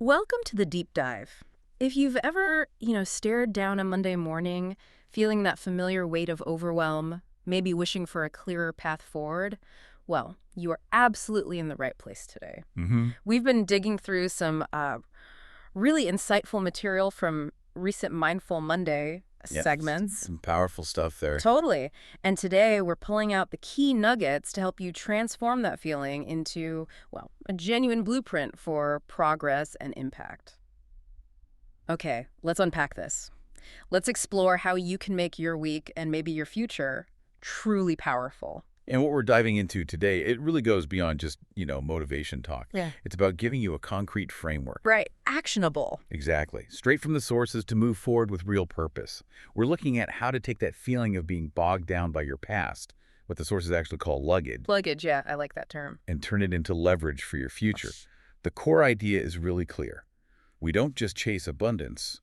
Welcome to the deep dive. If you've ever, stared down a Monday morning, feeling that familiar weight of overwhelm, maybe wishing for a clearer path forward, well, you are absolutely in the right place today. We've been digging through some really insightful material from recent Mindful Monday Yeah, segments. some powerful stuff there. Totally. And today we're pulling out the key nuggets to help you transform that feeling into, well, a genuine blueprint for progress and impact. Okay, let's unpack this. Let's explore how you can make your week and maybe your future truly powerful. And what we're diving into today, it really goes beyond just, motivation talk. Yeah. It's about giving you a concrete framework. Right. Actionable. Exactly. Straight from the sources to move forward with real purpose. We're looking at how to take that feeling of being bogged down by your past, what the sources actually call luggage, Luggage, yeah, I like that term. and turn it into leverage for your future. The core idea is really clear. We don't just chase abundance,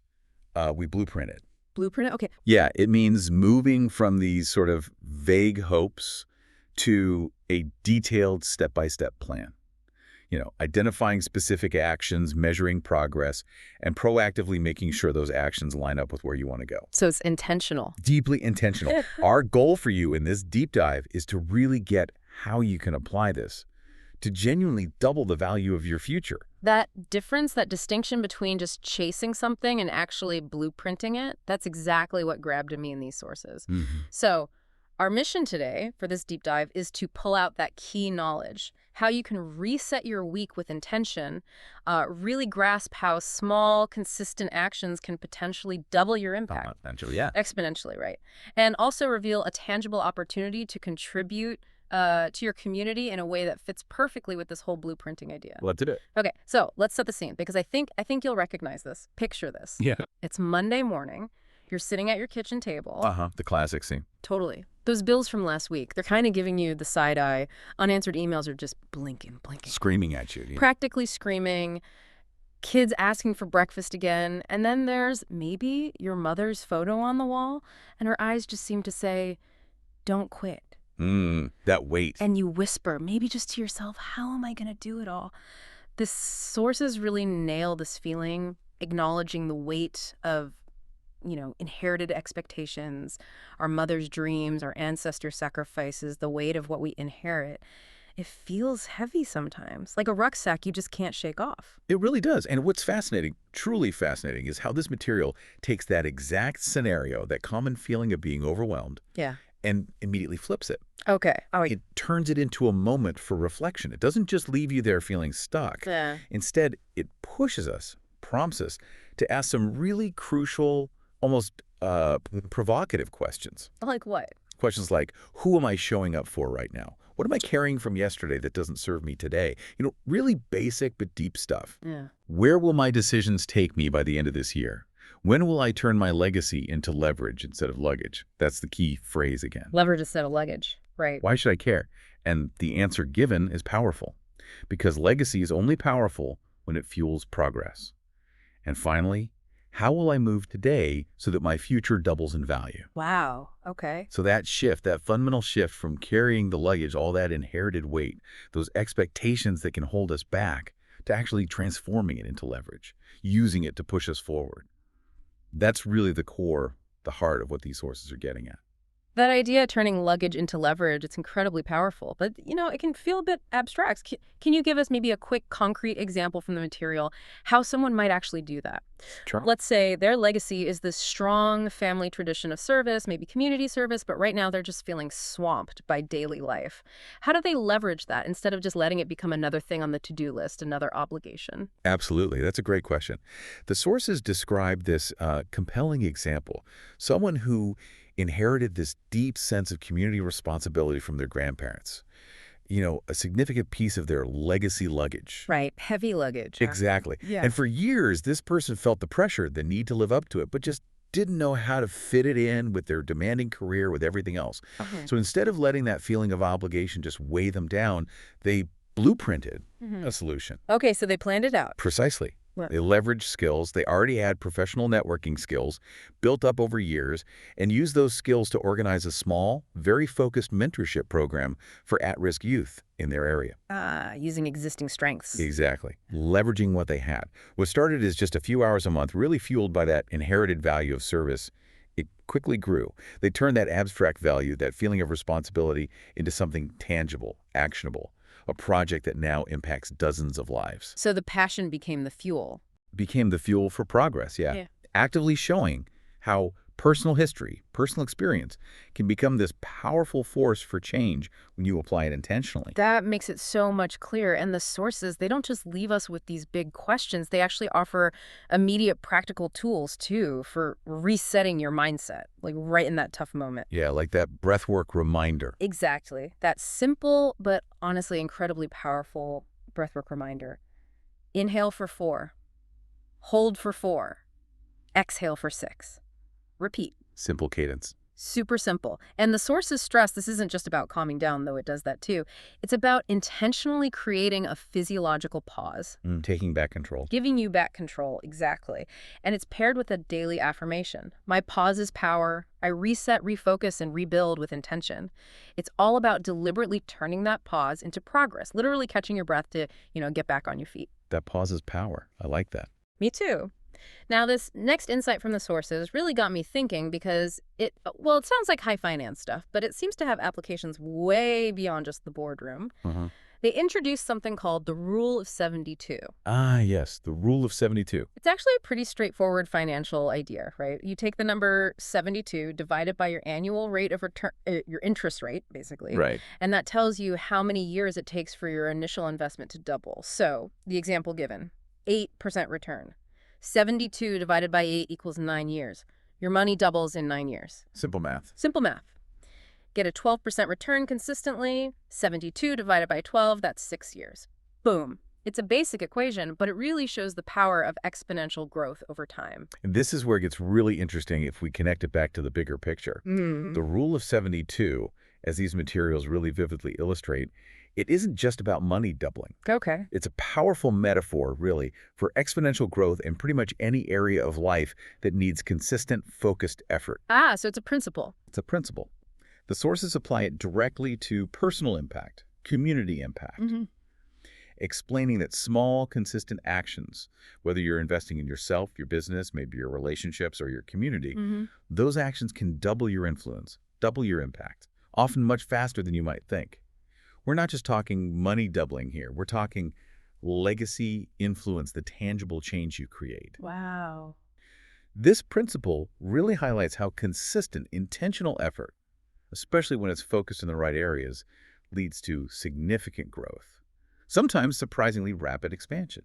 we blueprint it. Blueprint? Okay. Yeah, it means moving from these sort of vague hopes to a detailed step-by-step plan. Identifying specific actions, measuring progress, and proactively making sure those actions line up with where you want to go. So it's intentional. Deeply intentional. Our goal for you in this deep dive is to really get how you can apply this to genuinely double the value of your future. That difference, that distinction between just chasing something and actually blueprinting it, that's exactly what grabbed me in these sources. So our mission today for this deep dive is to pull out that key knowledge, how you can reset your week with intention, really grasp how small, consistent actions can potentially double your impact. Potentially, yeah. Exponentially, right? And also reveal a tangible opportunity to contribute to your community in a way that fits perfectly with this whole blueprinting idea. Let's do it. Okay, so let's set the scene because I think you'll recognize this. Picture this. Yeah. It's Monday morning. You're sitting at your kitchen table. The classic scene. Totally. Those bills from last week, they're kind of giving you the side eye. Unanswered emails are just blinking. Screaming at you. Yeah. Practically screaming. Kids asking for breakfast again. And then there's maybe your mother's photo on the wall, and her eyes just seem to say, "Don't quit." That weight. And you whisper, maybe just to yourself, how am I going to do it all? The sources really nail this feeling, acknowledging the weight of, inherited expectations, our mother's dreams, our ancestors' sacrifices, the weight of what we inherit. It feels heavy sometimes, like a rucksack you just can't shake off. It really does. And what's fascinating, truly fascinating, is how this material takes that exact scenario, that common feeling of being overwhelmed, Yeah. and immediately flips it. Okay. Oh, It turns it into a moment for reflection. It doesn't just leave you there feeling stuck. yeah. Instead, it pushes us, prompts us to ask some really crucial, almost provocative questions. Like what? Questions like, who am I showing up for right now? What am I carrying from yesterday that doesn't serve me today? Really basic but deep stuff. Yeah. Where will my decisions take me by the end of this year? When will I turn my legacy into leverage instead of luggage? That's the key phrase again. Leverage instead of luggage. Right. Why should I care? And the answer given is powerful, because legacy is only powerful when it fuels progress. And finally, how will I move today so that my future doubles in value? Wow. Okay. So that shift, that fundamental shift from carrying the luggage, all that inherited weight, those expectations that can hold us back, to actually transforming it into leverage, using it to push us forward. That's really the core, the heart of what these sources are getting at. That idea, turning luggage into leverage, it's incredibly powerful. But, it can feel a bit abstract. Can you give us maybe a quick, concrete example from the material, how someone might actually do that? Sure. Let's say their legacy is this strong family tradition of service, maybe community service, but right now they're just feeling swamped by daily life. How do they leverage that instead of just letting it become another thing on the to-do list, another obligation? Absolutely. That's a great question. The sources describe this compelling example. Someone who inherited this deep sense of community responsibility from their grandparents. A significant piece of their legacy luggage. Right. Heavy luggage. Exactly. Yeah. And for years, this person felt the pressure, the need to live up to it, but just didn't know how to fit it in with their demanding career, with everything else. So instead of letting that feeling of obligation just weigh them down, they blueprinted a solution. Okay, so they planned it out. Precisely. What? They leverage skills. They already had professional networking skills built up over years and use those skills to organize a small, very focused mentorship program for at-risk youth in their area. Using existing strengths. Exactly. Leveraging what they had. What started as just a few hours a month, really fueled by that inherited value of service, it quickly grew. They turned that abstract value, that feeling of responsibility, into something tangible, actionable, a project that now impacts dozens of lives. So the passion became the fuel. Became the fuel for progress, yeah. Actively showing how personal history, personal experience can become this powerful force for change when you apply it intentionally. That makes it so much clearer. And the sources, they don't just leave us with these big questions. They actually offer immediate practical tools, too, for resetting your mindset, like right in that tough moment. Yeah, like that breathwork reminder. Exactly. That simple, but honestly incredibly powerful breathwork reminder. Inhale for 4. Hold for 4. Exhale for 6. Repeat. Simple cadence. Super simple. And the sources stress this isn't just about calming down, though it does that too. It's about intentionally creating a physiological pause. Taking back control. Giving you back control, exactly. And it's paired with a daily affirmation. My pause is power. I reset, refocus, and rebuild with intention. It's all about deliberately turning that pause into progress, literally catching your breath to, get back on your feet. That pause is power. I like that. Me too. Now, this next insight from the sources really got me thinking because it sounds like high finance stuff, but it seems to have applications way beyond just the boardroom. They introduced something called the Rule of 72. Ah, yes, the Rule of 72. It's actually a pretty straightforward financial idea, right? You take the number 72, divide it by your annual rate of return, your interest rate, basically. Right. And that tells you how many years it takes for your initial investment to double. So, the example given, 8% return. 72 divided by 8 equals 9 years. Your money doubles in 9 years. Simple math. Simple math. Get a 12% return consistently. 72 divided by 12, that's 6 years. Boom. It's a basic equation, but it really shows the power of exponential growth over time. And this is where it gets really interesting if we connect it back to the bigger picture. The Rule of 72, as these materials really vividly illustrate, it isn't just about money doubling. Okay. It's a powerful metaphor, really, for exponential growth in pretty much any area of life that needs consistent, focused effort. So it's a principle. It's a principle. The sources apply it directly to personal impact, community impact, explaining that small, consistent actions, whether you're investing in yourself, your business, maybe your relationships, or your community, those actions can double your influence, double your impact, often much faster than you might think. We're not just talking money doubling here. We're talking legacy, influence, the tangible change you create. Wow. This principle really highlights how consistent, intentional effort, especially when it's focused in the right areas, leads to significant growth, sometimes surprisingly rapid expansion.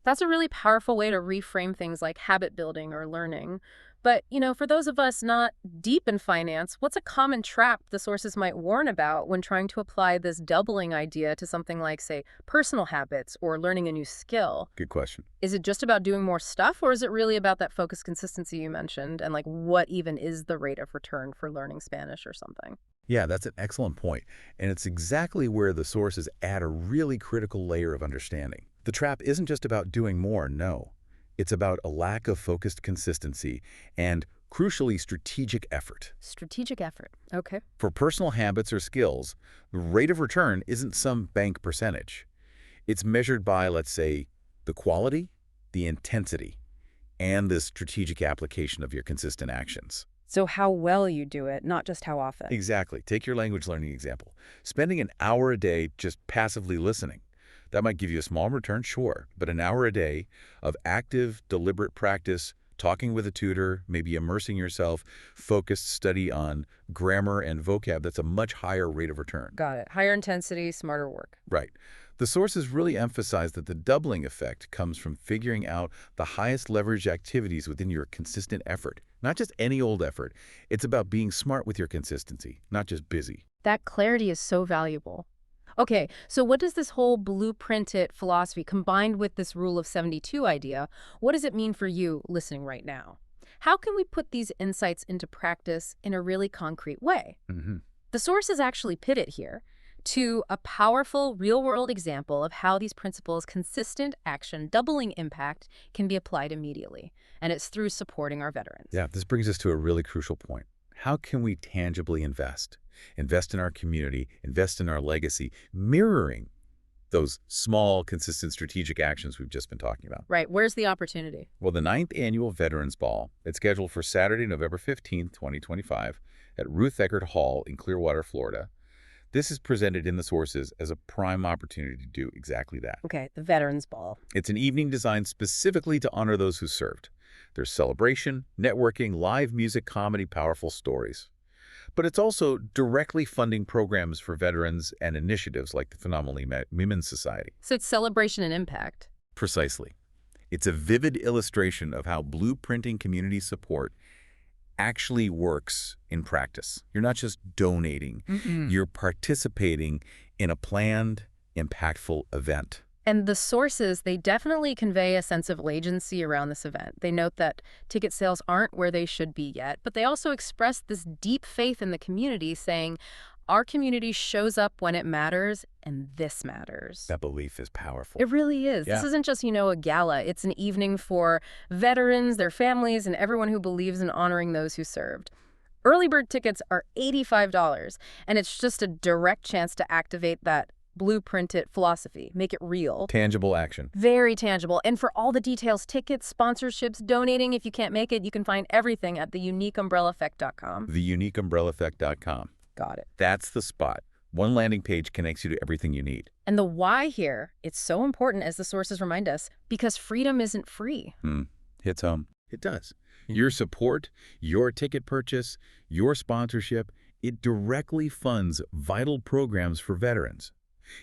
That's a really powerful way to reframe things like habit building or learning. But, for those of us not deep in finance, what's a common trap the sources might warn about when trying to apply this doubling idea to something like, say, personal habits or learning a new skill? Good question. Is it just about doing more stuff, or is it really about that focused consistency you mentioned and, what even is the rate of return for learning Spanish or something? Yeah, that's an excellent point. And it's exactly where the sources add a really critical layer of understanding. The trap isn't just about doing more, no. It's about a lack of focused consistency and, crucially, strategic effort. Strategic effort. Okay. For personal habits or skills, the rate of return isn't some bank percentage. It's measured by, let's say, the quality, the intensity, and the strategic application of your consistent actions. So how well you do it, not just how often. Exactly. Take your language learning example. Spending an hour a day just passively listening. That might give you a small return, sure, but an hour a day of active, deliberate practice, talking with a tutor, maybe immersing yourself, focused study on grammar and vocab, that's a much higher rate of return. Got it. Higher intensity, smarter work. Right. The sources really emphasize that the doubling effect comes from figuring out the highest leverage activities within your consistent effort. Not just any old effort. It's about being smart with your consistency, not just busy. That clarity is so valuable. Okay, so what does this whole blueprint it philosophy combined with this Rule of 72 idea, what does it mean for you listening right now? How can we put these insights into practice in a really concrete way? The sources actually pit it here. to a powerful real-world example of how these principles, consistent action, doubling impact, can be applied immediately. And it's through supporting our veterans. Yeah, this brings us to a really crucial point. How can we tangibly invest? Invest in our community, invest in our legacy, mirroring those small, consistent strategic actions we've just been talking about. Right. Where's the opportunity? Well, the 9th Annual Veterans Ball, it's scheduled for Saturday, November 15th, 2025, at Ruth Eckerd Hall in Clearwater, Florida. This is presented in the sources as a prime opportunity to do exactly that. Okay, the Veterans Ball. It's an evening designed specifically to honor those who served. There's celebration, networking, live music, comedy, powerful stories. But it's also directly funding programs for veterans and initiatives like the Phenomenally Women's Society. So it's celebration and impact. Precisely. It's a vivid illustration of how blueprinting community support actually works in practice. You're not just donating. You're participating in a planned, impactful event. And the sources, they definitely convey a sense of agency around this event. They note that ticket sales aren't where they should be yet, but they also express this deep faith in the community, saying, our community shows up when it matters, and this matters. That belief is powerful. It really is. Yeah. This isn't just, a gala. It's an evening for veterans, their families, and everyone who believes in honoring those who served. Early bird tickets are $85, and it's just a direct chance to activate that blueprint it philosophy, make it real. Tangible action. Very tangible. And for all the details, tickets, sponsorships, donating, if you can't make it, you can find everything at theuniqueumbrelleffect.com. Theuniqueumbrelleffect.com. Got it. That's the spot. One landing page connects you to everything you need. And the why here, it's so important, as the sources remind us, because freedom isn't free. Hits home. It does. Your support, your ticket purchase, your sponsorship, it directly funds vital programs for veterans.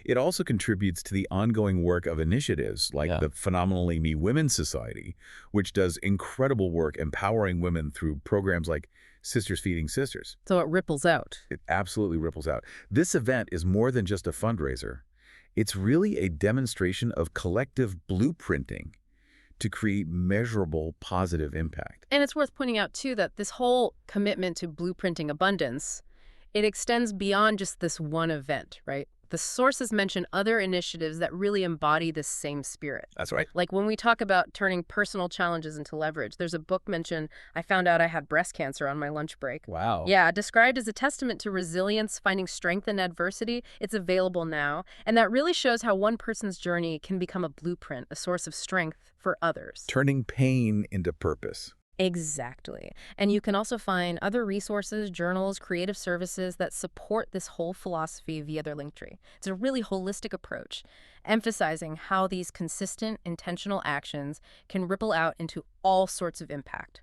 It also contributes to the ongoing work of initiatives like the Phenomenally Women's Society, which does incredible work empowering women through programs like Sisters Feeding Sisters. So it ripples out. It absolutely ripples out. This event is more than just a fundraiser. It's really a demonstration of collective blueprinting to create measurable positive impact. And it's worth pointing out, too, that this whole commitment to blueprinting abundance, it extends beyond just this one event, right? The sources mention other initiatives that really embody this same spirit. That's right. Like when we talk about turning personal challenges into leverage, there's a book mentioned, I found out I had breast cancer on my lunch break. Wow. Yeah, described as a testament to resilience, finding strength in adversity. It's available now. And that really shows how one person's journey can become a blueprint, a source of strength for others. Turning pain into purpose. Exactly. And you can also find other resources, journals, creative services that support this whole philosophy via their Linktree. It's a really holistic approach, emphasizing how these consistent, intentional actions can ripple out into all sorts of impact.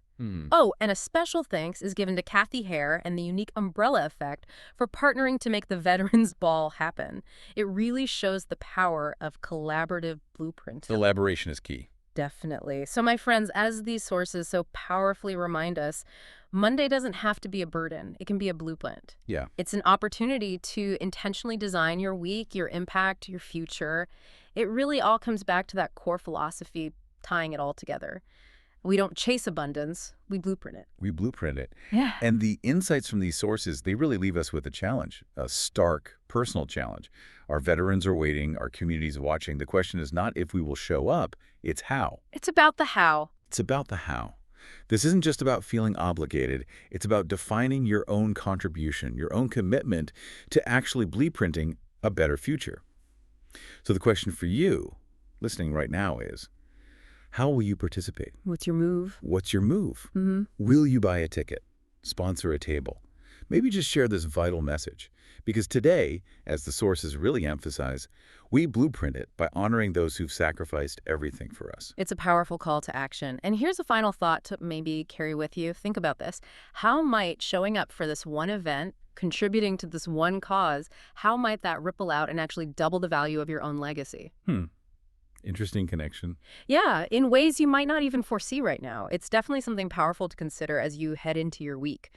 Oh, and a special thanks is given to Kathy Hare and the Unique Umbrella Effect for partnering to make the Veterans Ball happen. It really shows the power of collaborative blueprint. Collaboration is key. Definitely. So my friends, as these sources so powerfully remind us, Monday doesn't have to be a burden. It can be a blueprint. Yeah. It's an opportunity to intentionally design your week, your impact, your future. It really all comes back to that core philosophy, tying it all together. We don't chase abundance, we blueprint it. We blueprint it. Yeah. And the insights from these sources, they really leave us with a challenge, a stark personal challenge. Our veterans are waiting, our communities are watching. The question is not if we will show up, it's how. It's about the how. It's about the how. This isn't just about feeling obligated. It's about defining your own contribution, your own commitment to actually blueprinting a better future. So the question for you, listening right now, is, how will you participate? What's your move? What's your move? Will you buy a ticket? Sponsor a table? Maybe just share this vital message. Because today, as the sources really emphasize, we blueprint it by honoring those who've sacrificed everything for us. It's a powerful call to action. And here's a final thought to maybe carry with you. Think about this. How might showing up for this one event, contributing to this one cause, how might that ripple out and actually double the value of your own legacy? Interesting connection. Yeah, in ways you might not even foresee right now. It's definitely something powerful to consider as you head into your week.